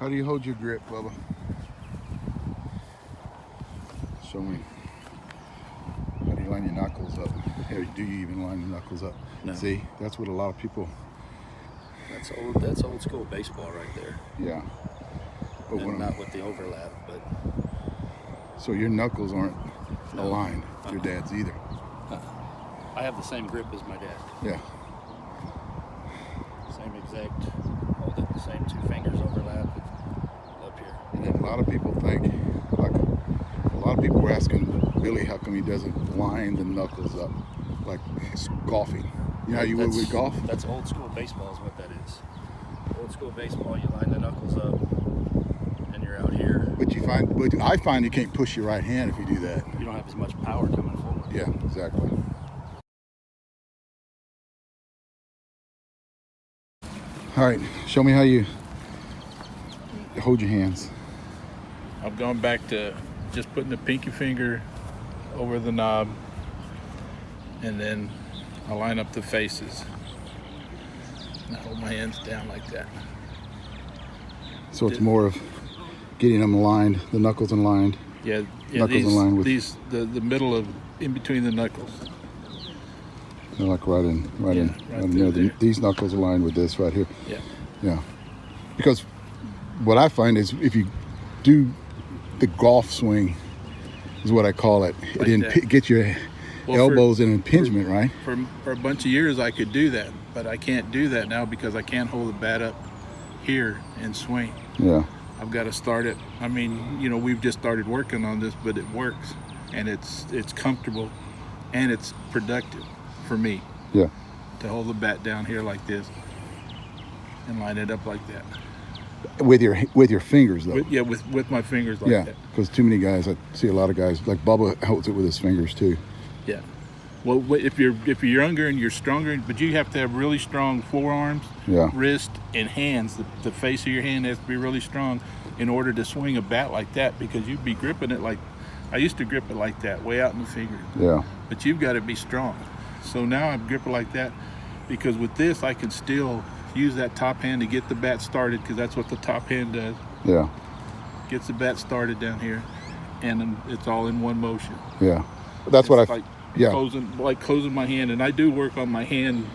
How do you hold your grip, Bubba? Show me. How do you line your knuckles up? Or do you even line your knuckles up? No. See, that's what a lot of people. That's old school baseball right there. Yeah. But And not with the overlap, but. So your knuckles aren't No. aligned. Your dad's either. I have the same grip as my dad. Yeah. Same exact. Hold it the same, 2 fingers overlap up here. And then a lot of people think, like, a lot of people were asking Billy how come he doesn't line the knuckles up like he's golfing. You know how you would with golf? That's old school baseball is what that is. Old school baseball, you line the knuckles up and you're out here. But I find you can't push your right hand if you do that. You don't have as much power coming forward. Yeah, exactly. All right, show me how you hold your hands. I'm going back to just putting the pinky finger over the knob, and then I line up the faces. And I hold my hands down like that. So it's more of getting them aligned, the knuckles aligned. Yeah, Knuckles aligned with the middle of in between the knuckles. They're like right in through there. there. These knuckles aligned with this right here. Yeah. Yeah. Because what I find is if you do the golf swing, is what I call it. Like It get your elbows in impingement, right? For a bunch of years I could do that, but I can't do that now because I can't hold the bat up here and swing. Yeah. I've got to start it. I mean, you know, we've just started working on this, but it works, and it's comfortable, and it's productive for me. Yeah. To hold the bat down here like this and line it up like that. With your fingers though. With my fingers like that. Because too many guys, I see a lot of guys like Bubba holds it with his fingers too. Yeah. Well, if you're younger and you're stronger, but you have to have really strong forearms, wrist, and hands. The face of your hand has to be really strong in order to swing a bat like that, because you'd be gripping it like I used to grip it like that, way out in the finger. Yeah. But you've got to be strong. So now I grip it like that because with this I can still use that top hand to get the bat started, because that's what the top hand does. Yeah. Gets the bat started down here, and it's all in one motion. Yeah. That's what I. Yeah. Closing my hand, and I do work on my hand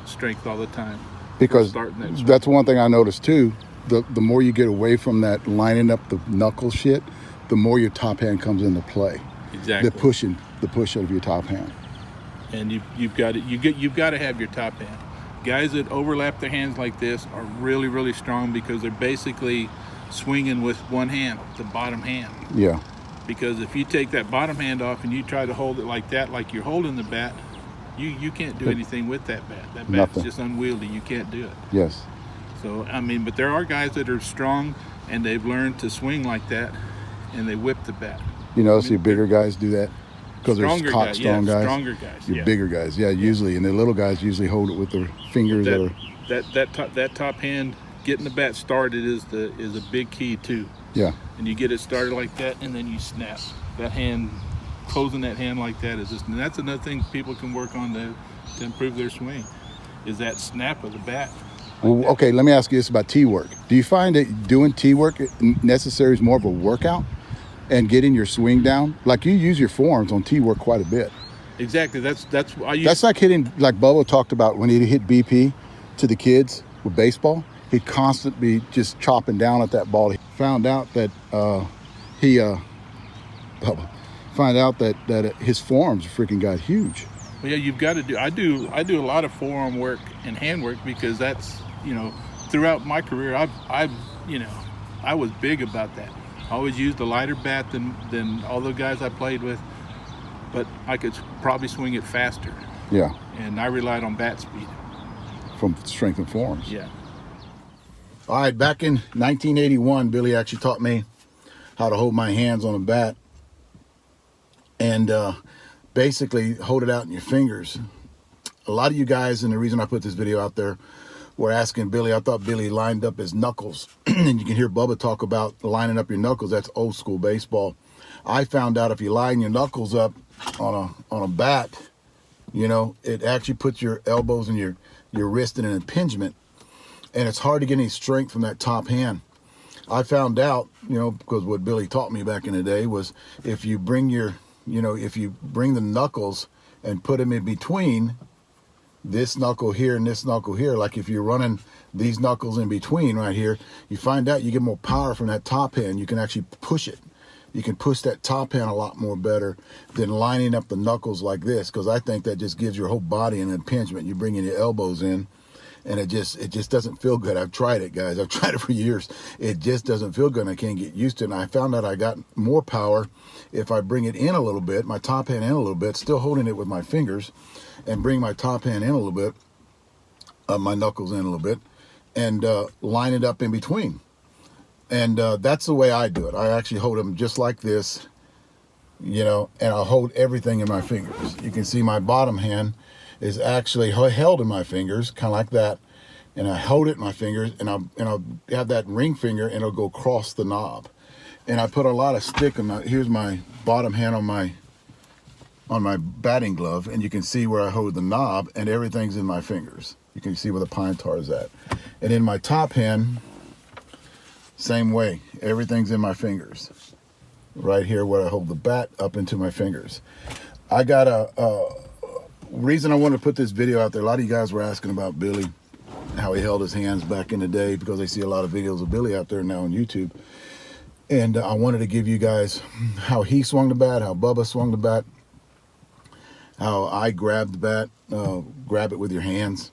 strength all the time. Because that's one thing I noticed too. The more you get away from that lining up the knuckle shit, the more your top hand comes into play. Exactly. The push of your top hand. And you've got to have your top hand. Guys that overlap their hands like this are really, really strong because they're basically swinging with one hand, the bottom hand. Yeah. Because if you take that bottom hand off and you try to hold it like that, like you're holding the bat, you can't do anything with that bat. That bat's just unwieldy. You can't do it. Yes. So, I mean, but there are guys that are strong and they've learned to swing like that, and they whip the bat. You notice the bigger guys do that? Because there's strong guys. Stronger guys. Your bigger guys. Yeah, usually. And the little guys usually hold it with their fingers. That top hand, getting the bat started is a big key too. Yeah. And you get it started like that, and then you snap. That hand, closing that hand like that is and that's another thing people can work on to improve their swing, is that snap of the bat. Well, okay, let me ask you this about tee work. Do you find that doing tee work necessary is more of a workout and getting your swing down? Like you use your forearms on tee work quite a bit. Exactly. That's like hitting, like Bubba talked about when he hit BP to the kids with baseball. He'd constantly just chopping down at that ball. He found out that that his forearms freaking got huge. Well, yeah, you've got to do. I do a lot of forearm work and hand work because that's, you know, throughout my career, I was big about that. I always used a lighter bat than all the guys I played with, but I could probably swing it faster. Yeah. And I relied on bat speed. From strength and forms. Yeah. All right, back in 1981, Billy actually taught me how to hold my hands on a bat and basically hold it out in your fingers. A lot of you guys, and the reason I put this video out there, were asking Billy. I thought Billy lined up his knuckles. And you can hear Bubba talk about lining up your knuckles. That's old school baseball. I found out if you line your knuckles up on a bat, you know, it actually puts your elbows and your wrist in an impingement. And it's hard to get any strength from that top hand. I found out, because what Billy taught me back in the day was if you bring if you bring the knuckles and put them in between this knuckle here and this knuckle here, like if you're running these knuckles in between right here, you find out you get more power from that top hand. You can actually push it. You can push that top hand a lot more better than lining up the knuckles like this, because I think that just gives your whole body an impingement. You bring in your elbows in, and it just doesn't feel good. I've tried it, guys. I've tried it for years. It just doesn't feel good, and I can't get used to it. And I found out I got more power if I bring it in a little bit, my top hand in a little bit, still holding it with my fingers, and bring my top hand in a little bit, my knuckles in a little bit, and line it up in between. And that's the way I do it. I actually hold them just like this, and I'll hold everything in my fingers. You can see my bottom hand is actually held in my fingers, kind of like that. And I hold it in my fingers, and I'll have that ring finger, and it'll go across the knob. And I put a lot of stick in here's my bottom hand on my batting glove, and you can see where I hold the knob, and everything's in my fingers. You can see where the pine tar is at. And in my top hand, same way, everything's in my fingers. Right here where I hold the bat up into my fingers. I got a reason I wanted to put this video out there. A lot of you guys were asking about Billy, how he held his hands back in the day, because they see a lot of videos of Billy out there now on YouTube. And I wanted to give you guys how he swung the bat, how Bubba swung the bat, how I grabbed the bat, grab it with your hands.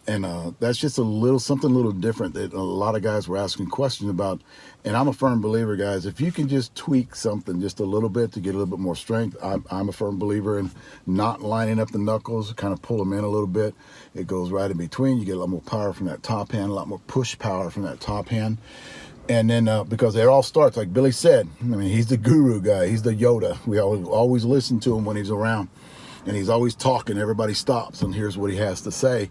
And that's just something a little different that a lot of guys were asking questions about. And I'm a firm believer, guys, if you can just tweak something just a little bit to get a little bit more strength, I'm a firm believer in not lining up the knuckles, kind of pull them in a little bit. It goes right in between. You get a lot more power from that top hand, a lot more push power from that top hand. And then because it all starts, like Billy said, I mean, he's the guru guy. He's the Yoda. We always listen to him when he's around. And he's always talking. Everybody stops and hears what he has to say.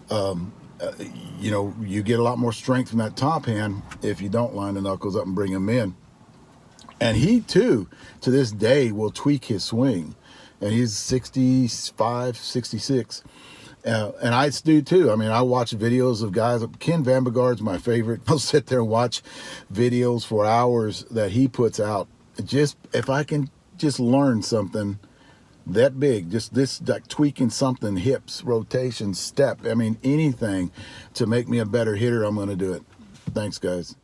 You get a lot more strength from that top hand if you don't line the knuckles up and bring them in. And he too, to this day, will tweak his swing. And he's 65, 66. And I do too. I mean, I watch videos of guys. Ken Vandergaard's my favorite. I'll sit there and watch videos for hours that he puts out. Just if I can just learn something that big, just this, like tweaking something, hips, rotation, step, I mean anything to make me a better hitter, I'm going to do it. Thanks, guys.